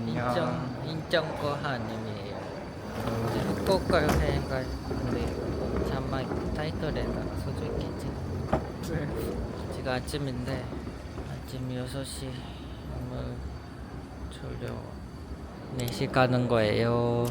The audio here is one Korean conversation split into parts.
인천 고하님이에요. 후쿠오카 여행 갈 건데 자막 타이틀에다가 써줘있겠지. 지금 아침인데 아침 6시 너무 졸려. 4시 가는 거예요.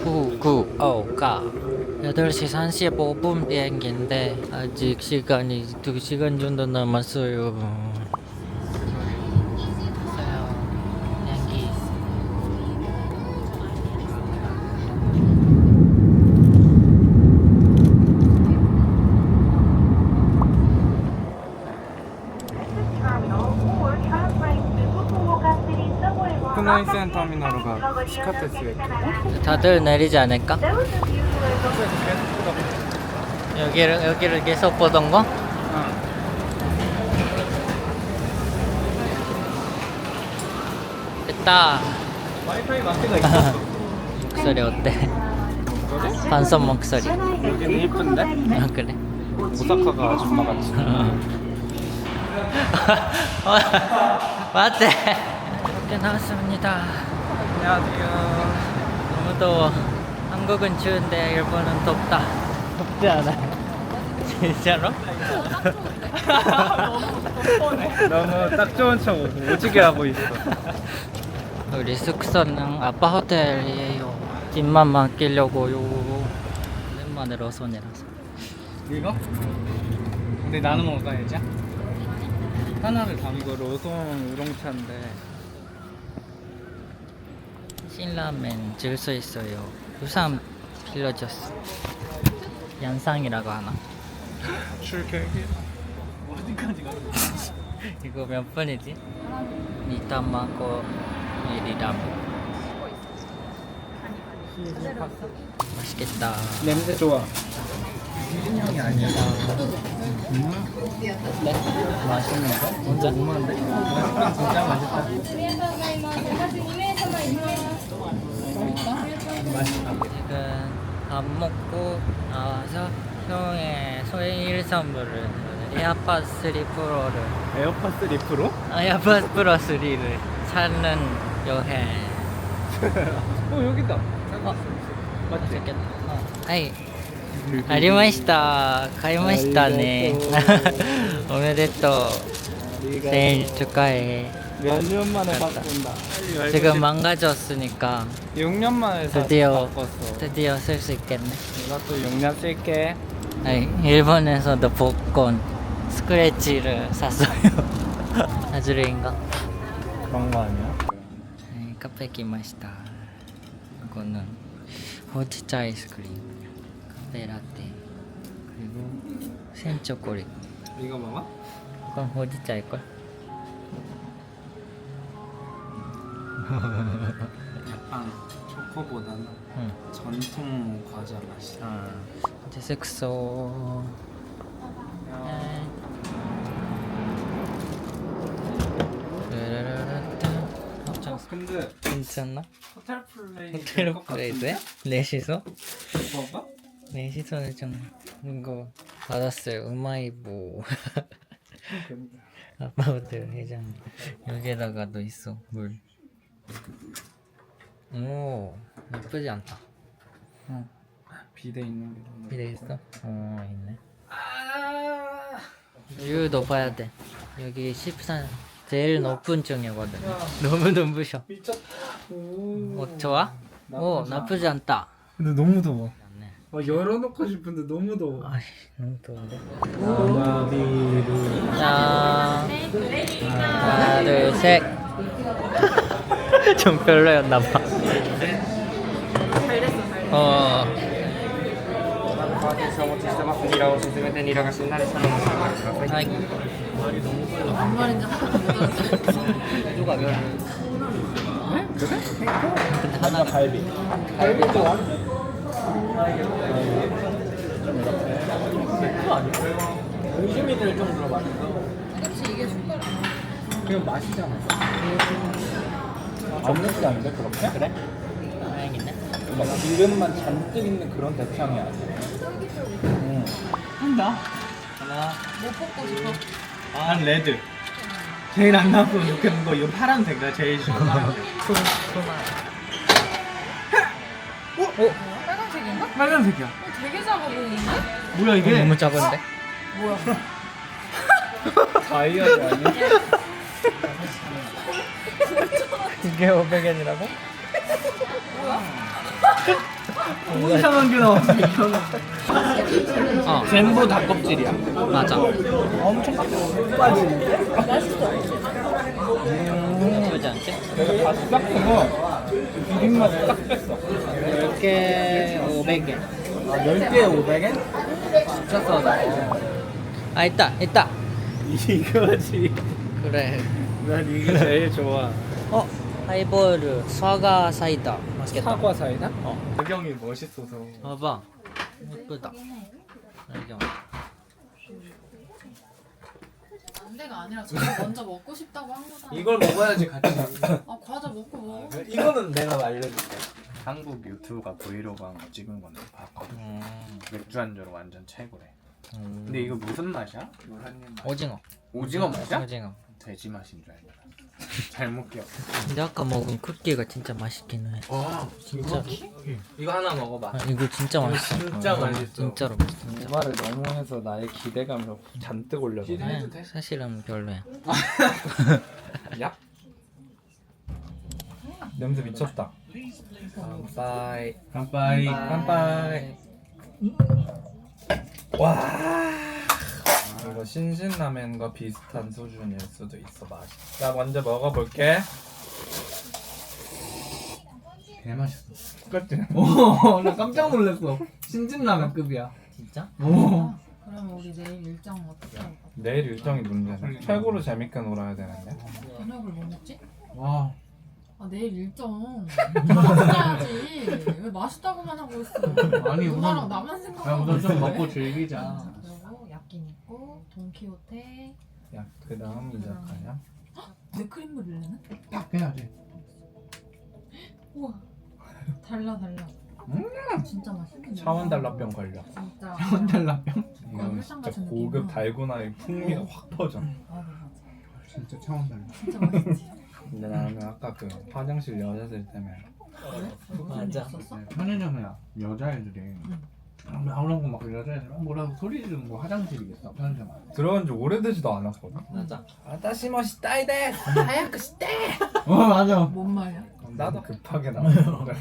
후쿠오카 8시 35분 비행기인데 아직 시간이 2시간 정도 남았어요. 비행기 국내線ターミナルが地下鉄駅 다들 내리지 않을까? 여기를 계속 보던 거? 됐다. 와이파이 마트가 있었어. 목소리 어때? 반선 목소리. 여기는 이쁜데? 아 그래? 오사카가 아줌마 같이. 맞대. 이렇게 나왔습니다. 안녕하세요. 너무 더워. 한국은 추운데 일본은 덥다. 덥지 않아? 진짜로? 너무 딱 좋은 척 오지게 하고 있어. 우리 숙소는 아빠 호텔이에요. 집만 맡기려고요. 오랜만에 로손이라서. 이거? 근데 나는 먹어야지. 하나를 담고 로손 우롱차인데 신라면 줄 수 있어요. 우산 빌려줬어. 연상이라고 하나? 출격이 어디까지 가? 이거 몇 분이지? 니타마고 미리라면. 맛있겠다. 냄새 좋아. 향이 아니야. 네? 맛있는데? 진짜 너무한데? 진짜 맛있다. 맛있다. 지금 밥 먹고 나와서 소일 선물을 에어팟 3 프로를 에어팟 3 프로? 에어팟 프로 3를 사는 여행. 여기다. 맞지? 맛있겠다. 하이. ありました。買いましたね。おめでとう。생일 축하해. 몇 년 만에 바꾼다. 지금 망가졌으니까 6년 만에 드디어 바꿨어. 드디어 쓸 수 있겠네. 이것도 6년 쓸게. 아니, 일본에서도 복권 스크래치를 샀어요. 나주레인가? 그런 거 아니야? 네, 카페 기마시다. 이거는 호지차 아이스크림, 카페 라떼, 그리고 생초콜릿. 이거 먹어? 이건 호지차일걸? 약간 초코보다는 응. 전통 과자 맛이. 이제 숙소. 근데 괜찮나? 호텔 플레이 호텔 플레이드에? 넷이서? 봐봐. 넷이서는 좀 이거 받았어요. 우마이보. 아빠 호텔 회장. 여기에다가도 있어 물. 오 예쁘지 않다. 응. 비대 있는 게 너무. 비대 있어? 있네. 뷰도 봐야 돼. 여기 14 제일 높은 층이거든. 너무 눈부셔. 미쳤다. 좋아? 나쁘지 않다. 근데 너무 더워. 맞네. 열어놓고 싶은데 너무 더워. 아이 너무 더운데. 아마비루. 짠. 하나 둘 셋. 좀 별로였나봐. 아이. 뭔 말인지 하나도 못 알아듣겠어. 누가 별? 네? 그래? 근데 하나 갈비. 갈비 좋아? 맥주 아니야? 의심이 들 정도로 맛있어. 그렇지 이게 숟가락. 그냥 맛이잖아. 아무것도 아닌데 그렇게? 그래? 다행이네. 막 기름만 잔뜩 있는 그런 대창이 아니야. 한다. 하나. 뭐 뽑고 싶어? 난 레드. 제일 안 나왔으면 좋겠는 거 이거 파란색 나 제일 싫어. 빨간색인가? 빨간색이야. 되게 작아 보이는데? 뭐야 이게? 너무 작은데? 뭐야? 다이어리 아니야? 이게 500엔이라고? 이상한 게 나왔어. 어 전부 다 껍질이야. 맞아. 엄청 빠지는데? 그러지 않지? 내가 다싹 그거 비빔맛 딱 뺐어. 10개 500엔. 10개에 500엔? 진짜 싸다. 아 있다. 이거지. 그래. 난 이게 제일 좋아. 어 하이볼 사과 사이다. 맛있겠다. 사과 사이다? 어. 배경이 멋있어서. 봐봐. 예쁘다. 배경. 안대가 아니라 저거 먼저 먹고 싶다고 한 거잖아. 이걸 먹어야지 같이. 아 과자 먹고 먹어. 이거는 내가 알려줄게. 한국 유튜브가 브이로그 한 거 찍은 건데 봤거든. 맥주 안주로 완전 최고래. 근데 이거 무슨 맛이야? 노란님 맛. 오징어. 오징어 맛이야? 오징어. 돼지 맛인 줄 알고. 잘못 기억. 근데 아까 먹은 쿠키가 진짜 맛있긴 해. 와 진짜. 이거 하나 먹어봐. 아, 이거 진짜 맛있어. 진짜 맛있어. 진짜로 맛있어. 진짜. 말을 너무 해서 나의 기대감을 잔뜩 올려서. 네, 사실은 별로야. 야? 냄새 미쳤다. 깜빠이. 깜빠이. 깜빠이. 와. 이거 신신라면과 비슷한 수준일 수도 있어 맛이. 나 먼저 먹어볼게. 개 맛있어. 그치? 오, 나 깜짝 놀랐어. 신신라면급이야. 진짜? 오. 그럼 우리 내일 일정 어떻게 할까? 내일 일정이 문제네. 최고로 재밌게 놀아야 되는데. 저녁을 뭐 먹지? 와. 아 내일 일정 맛있어야지. 왜 맛있다고만 하고 있어? 아니, 누나랑 우선- 나만 야, 생각하고 우선 좀 있어. 먹고 즐기자. 그리고 야끼 있고 돈키호테 야, 그 다음 이자카야. 내 크림브릴레는? 딱 해야지. 우와 달라. 진짜 맛있겠네. 차원달라병 걸려. 진짜. 차원달라병? 이거 혈당 진짜 같은 고급 느낌으로. 달고나의 풍미가 확 터져. 맞아. 진짜 차원달라. 진짜 맛있지. 근데 나는 아까 그 화장실 여자들 때문에 맞아. 있었어? 편의점에 여자애들이 아무런 거막 여자애들 뭐라고 소리 지르는 거 화장실이겠어 편의점 안에. 들어간 지 오래되지도 않았거든. 맞아. 아따시 멋있다이 데. 하얗게 시대. 맞아. 뭔 말이야? 나도 급하게 나왔는데.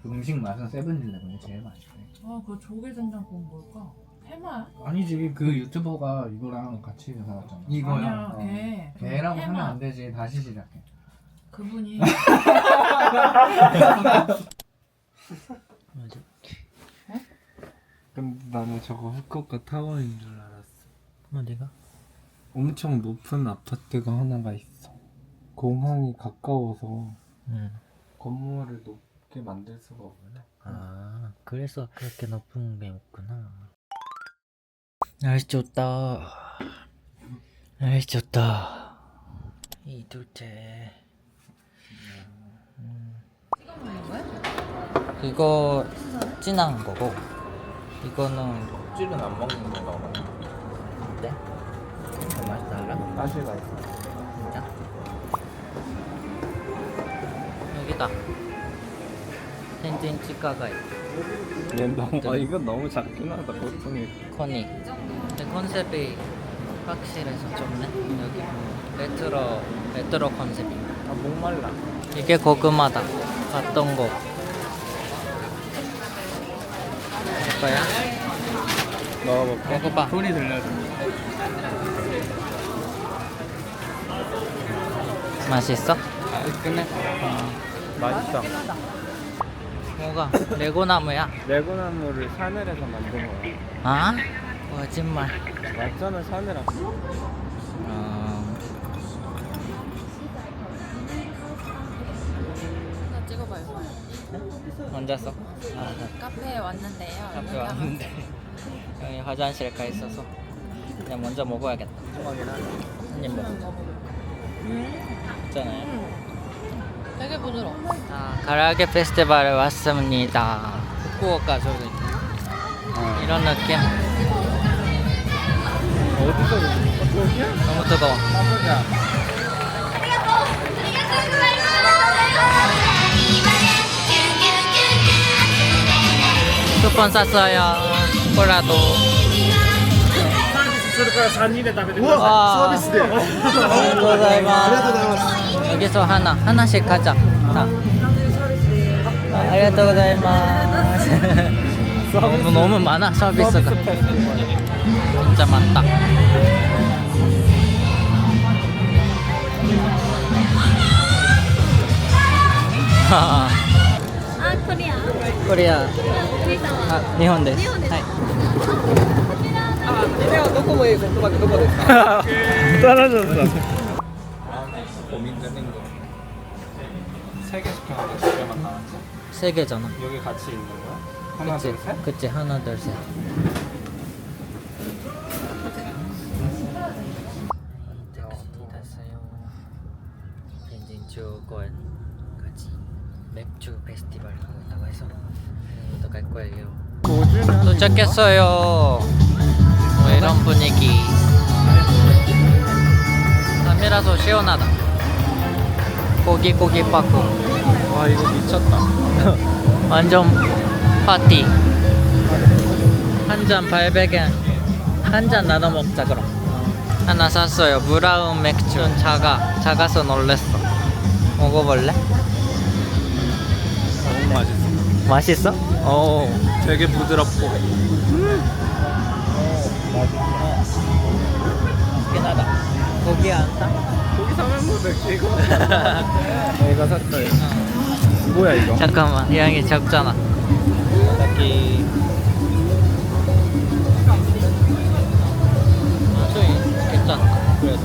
음식 맛은 세븐일레븐이 제일 맛있대. 아, 그 조개 된장국 뭘까? 해마야? 아니지 그 유튜버가 이거랑 같이 나왔잖아. 아니야, 어. 걔. 걔라고 해마. 하면 안 되지. 다시 시작해. 그분이 맞아. 근데 나는 저거 후쿠오카 타워인 줄 알았어. 어디가? 엄청 높은 아파트가 하나가 있어. 공항이 가까워서 응. 건물을 높게 만들 수가 없네. 아 그래서 그렇게 높은 게 없구나. 날씨 좋다. 날씨 좋다. 이 둘째. 찍어 먹는 거야? 이거 진한 거고 이거는 껍질은 안 먹는 거다. 어때? 좀 맛이 달라? 가시가 있어. 진짜? 여기다. 텐진 치과가 있고 얘 너무 이건 너무 작긴 하다. 보통이 코니. 근데 컨셉이 확실해서 좋네. 여기 레트로 컨셉이야. 아 목말라. 이게 고구마다. 봤던 거. 이거야? 먹어볼게. 먹어봐. 소리 들려줘. 맛있어? 끝내. 맛있어. 뭐가? 레고나무야? 레고나무를 사늘에서 만든 거야. 아? 거짓말. 맞잖아, 사늘아. 하나 찍어봐요. 앉았어? 카페에 왔는데요. 카페 왔는데 여기 화장실 가 있어서 그냥 먼저 먹어야겠다. 한입 먹어. 있잖아요. 되게 부드러워. 자, 가라아게 페스티벌에 왔습니다. 후쿠오카 저기 이런 느낌. 어디서 여기야? 너무 뜨거워. 가보자. 쿠폰 샀어요. 콜라도. 우와, 서비스 데. 감사합니다. 여기서 하나씩 가자. 자. 감사합니다. 너무 많아 서비스가. 진짜 많다. 코리아日本です。はい。 떨어졌어. 고민되는 거. 3개 시켜놓고 2개만 나왔어. 세 개잖아. 여기 같이 있는 거야? 하나, 그치? 둘, 셋? 그치, 하나, 둘, 셋. 벤진주 공연 같이 맥주 페스티벌 하고 있다고 해서 또 갈 거예요. 도착했어요. 뭐 이런 분위기. 밤이라서 시원하다. 고기 파크. 와 이거 미쳤다. 완전 파티. 한 잔 800엔. 한 잔 나눠 먹자 그럼. 하나 샀어요. 브라운 맥주. 좀 작아서 놀랬어. 먹어볼래? 너무 맛있어. 맛있어? 오. 되게 부드럽고. 맛있긴 하다. 고기 안 사? 고기 사면 뭐 맥주 이거. 내가 샀어요. 뭐야 이거? 잠깐만, 양이 적잖아. 여기. 괜찮다. 그래도.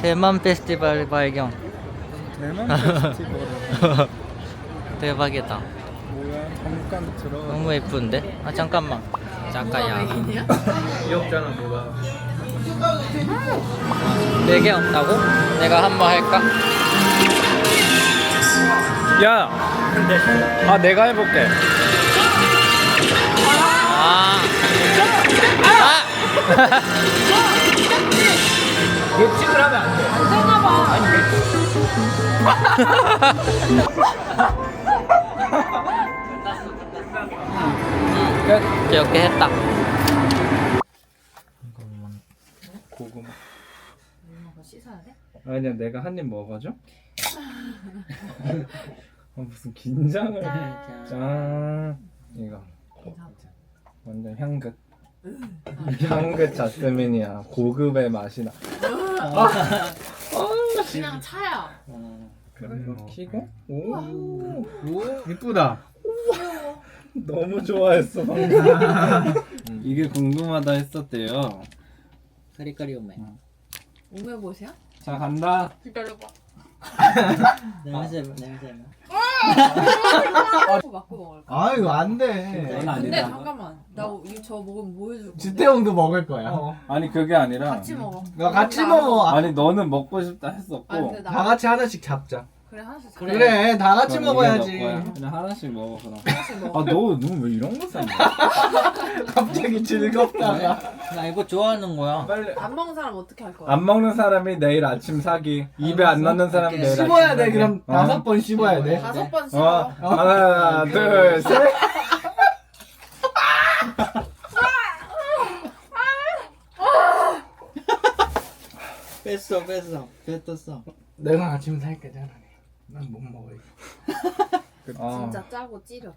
대만 페스티벌 발견. 대만 페스티벌. 대박이다. 뭐야? 잠깐 들어. 너무 예쁜데? 아 잠깐만. 잠깐야. 귀엽잖아 뭐가. 4개 없다고? 내가 한 번 할까? 야. 아 내가 해볼게. 아. 예측을 하면 안 돼. 안 되나 봐. 끝. 이렇게 했다. 고구마. 이거 씻어야 돼? 아니야 내가 한 입 먹어줘. 무슨 긴장을. 짠. 이거 완전 향긋. 향긋 자스민이야. 고급의 맛이 나. 그냥 차야. 그래 이거 키고. 오 이쁘다. 너무 좋아했어 방금. 이게 궁금하다 했었대요. 카리카리 오메. 오메봇이야? 자 간다. 기다려봐. 냄새. 맞고 먹을까? 아 이거 안 돼. 근데 잠깐만. 저 먹으면 뭐 해줄 건데? 주태형도 먹을 거야. 아니 그게 아니라. 같이 먹어. 너 같이 먹어. 아니 너는 먹고 싶다 했었고. 아니, 근데 다 같이 하나씩 잡자. 그래 하나씩 자. 그래 다 같이 그럼 먹어야지. 이게 너 거야. 그냥 하나씩 먹어 그럼. 하나씩 먹어. 아너 왜 이런 거 샀냐? 갑자기 즐겁다가. 나 이거 좋아하는 거야. 빨리. 안 먹는 사람 어떻게 할 거야? 안 먹는 사람이 내일 아침 사기. 입에 안 넣는 사람이 내일 아침 씹어야 돼. 사기. 그럼 5번 씹어야 돼. 5번 씹어. 하나 둘 셋. 뺐어. 뱉었어. 내가 아침 살 거잖아. 난 못 먹어 이거. 진짜 짜고 찌려.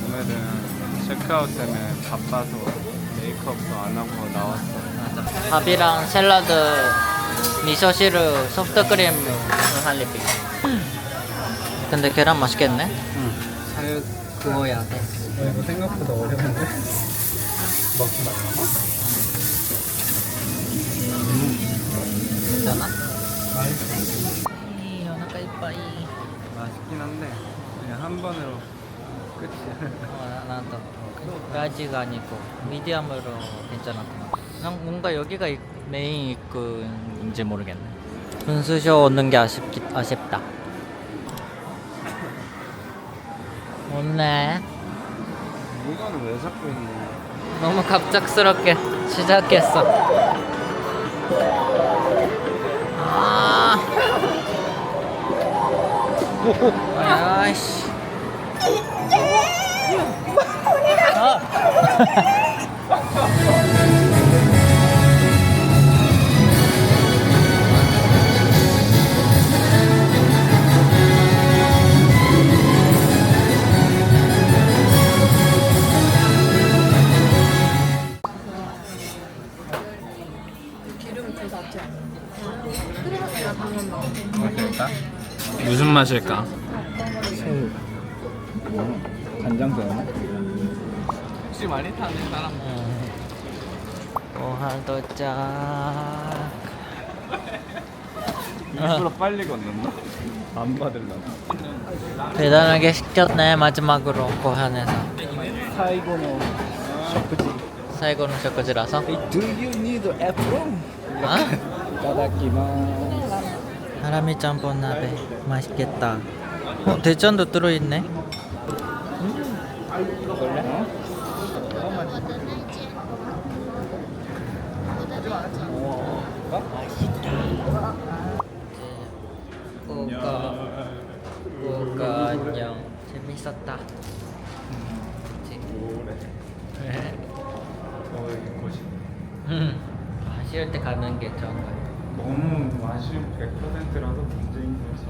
오늘은 체크아웃 때문에 바빠서 메이크업도 안 하고 나왔어. 밥이랑 샐러드, 미소시루, 소프트크림 한 입. 근데 계란 맛있겠네? 잘 구워야 돼. 이거 생각보다 어려운데? 먹지 말라고? 괜찮아? 맛있어. 오나카 이빠이. 맛있긴 한데 그냥 한 번으로 끝이야. 나도 까지가 아니고 미디엄으로 괜찮았구나. 뭔가 여기가 메인 입구인지 모르겠네. 분수쇼 오는 게 아쉽다. 없네. 이거는 왜 잡고 있니? 너무 갑작스럽게 시작했어. 아. 아이씨. 무슨 맛일까? 새우. 간장도 넣나? 혹시 많이 타는 사람? 오한 도착. 일부러 빨리 건넜나? 안 받으려나? 대단하게 시켰네. 마지막으로 고한에서. 사이고노食事. 사이고는 셔코지라서. Do you need apple? 아? 이따다키마스. 하라미 짬뽕 나베 맛있겠다. 대전도 들어있네. 원래? 꾸까 안녕. 재밌었다. 아쉬울 때 가는 게 좋은 거야. 너무 아쉬움 100%라서 굉장히 힘들었어.